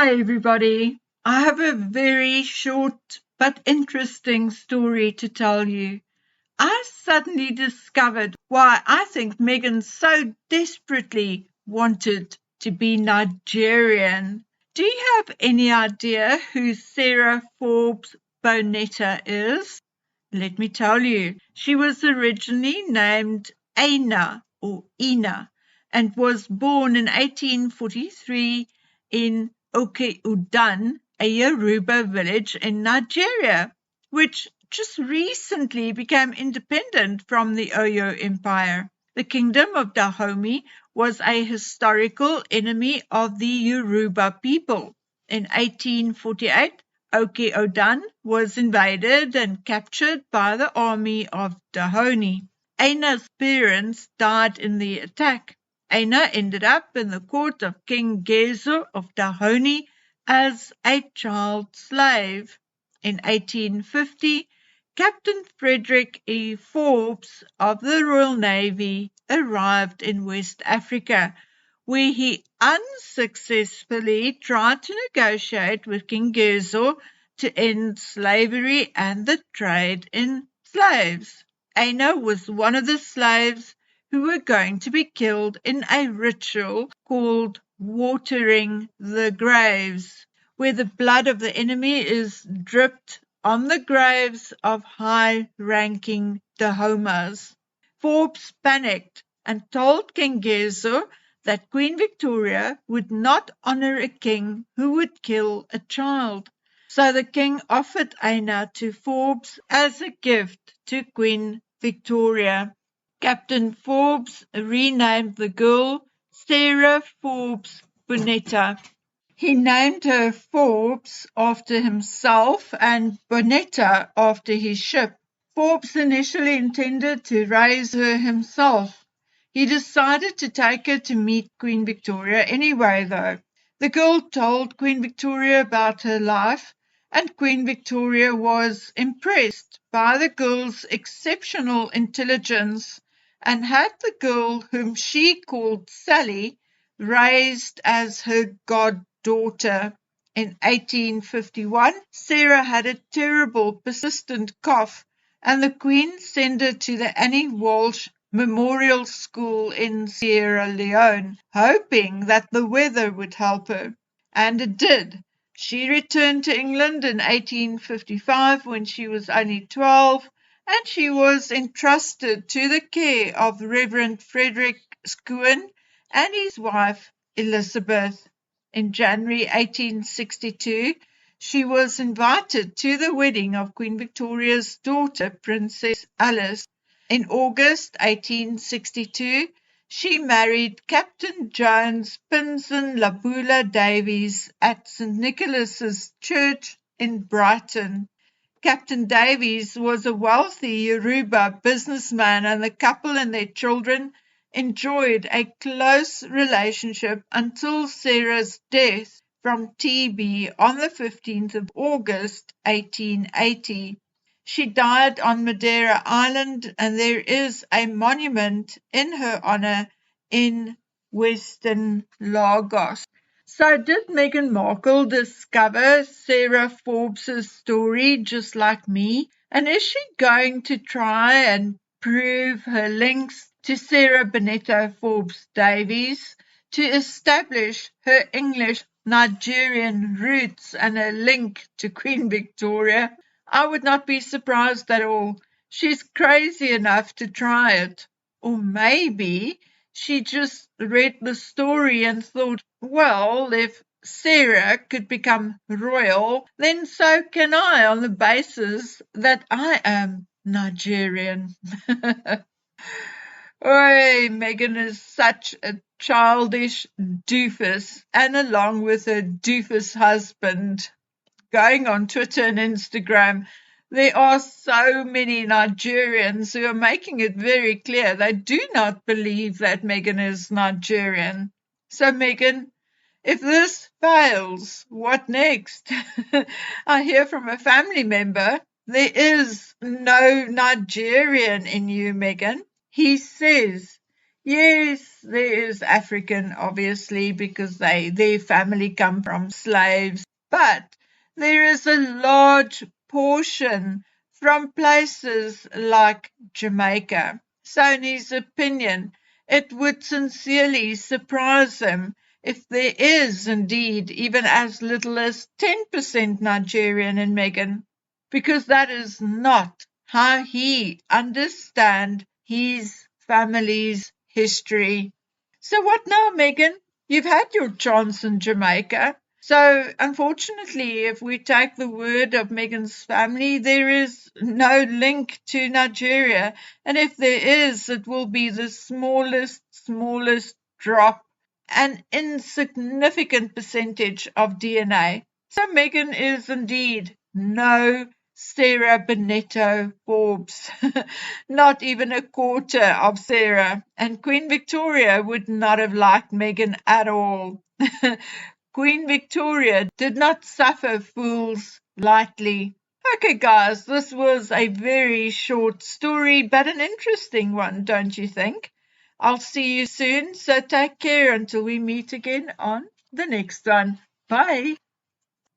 Hi, everybody. I have a very short but interesting story to tell you. I suddenly discovered why I think Meghan so desperately wanted to be Nigerian. Do you have any idea who Sarah Forbes Bonetta is? Let me tell you. She was originally named Aina or Ina and was born in 1843 in Oke-Udan, a Yoruba village in Nigeria, which just recently became independent from the Oyo Empire. The kingdom of Dahomey was a historical enemy of the Yoruba people. In 1848, Oke-Odan was invaded and captured by the army of Dahomey. Aina's parents died in the attack. Aina ended up in the court of King Gezo of Dahomey as a child slave. In 1850, Captain Frederick E. Forbes of the Royal Navy arrived in West Africa, where he unsuccessfully tried to negotiate with King Gezo to end slavery and the trade in slaves. Aina was one of the slaves who were going to be killed in a ritual called watering the graves, where the blood of the enemy is dripped on the graves of high-ranking Dahomas. Forbes panicked and told King Gezo that Queen Victoria would not honor a king who would kill a child. So the king offered Aina to Forbes as a gift to Queen Victoria. Captain Forbes renamed the girl Sarah Forbes Bonetta. He named her Forbes after himself and Bonetta after his ship. Forbes initially intended to raise her himself. He decided to take her to meet Queen Victoria anyway, though. The girl told Queen Victoria about her life, and Queen Victoria was impressed by the girl's exceptional intelligence and had the girl, whom she called Sally, raised as her goddaughter. In 1851, Sarah had a terrible, persistent cough, and the Queen sent her to the Annie Walsh Memorial School in Sierra Leone, hoping that the weather would help her. And it did. She returned to England in 1855 when she was only 12, and she was entrusted to the care of Reverend Frederick Scowen and his wife Elizabeth. In January 1862, she was invited to the wedding of Queen Victoria's daughter, Princess Alice. In August 1862, she married Captain Jones Pinson Labula Davies at St. Nicholas's Church in Brighton. Captain Davies was a wealthy Yoruba businessman, and the couple and their children enjoyed a close relationship until Sarah's death from TB on the 15th of August 1880. She died on Madeira Island, and there is a monument in her honor in Western Lagos. So did Meghan Markle discover Sarah Forbes' story just like me? And is she going to try and prove her links to Sarah Bonetta Forbes Davies to establish her English Nigerian roots and a link to Queen Victoria? I would not be surprised at all. She's crazy enough to try it. Or maybe she just read the story and thought, well, if Sarah could become royal, then so can I, on the basis that I am Nigerian. Oi, Meghan is such a childish doofus, and along with her doofus husband, going on Twitter and Instagram, there are so many Nigerians who are making it very clear they do not believe that Meghan is Nigerian. So, Meghan, if this fails, what next? I hear from a family member, there is no Nigerian in you, Meghan. He says, Yes, there is African, obviously, because their family come from slaves, but there is a large portion from places like Jamaica. So in his opinion, it would sincerely surprise him if there is indeed even as little as 10% Nigerian in Meghan, because that is not how he understands his family's history. So what now, Megan? You've had your chance in Jamaica. So unfortunately, if we take the word of Meghan's family, there is no link to Nigeria. And if there is, it will be the smallest drop, an insignificant percentage of DNA. So Meghan is indeed no Sarah Benetto Forbes, not even a quarter of Sarah. And Queen Victoria would not have liked Meghan at all. Queen Victoria did not suffer fools lightly. Okay, guys, this was a very short story, but an interesting one, don't you think? I'll see you soon, so take care until we meet again on the next one. Bye.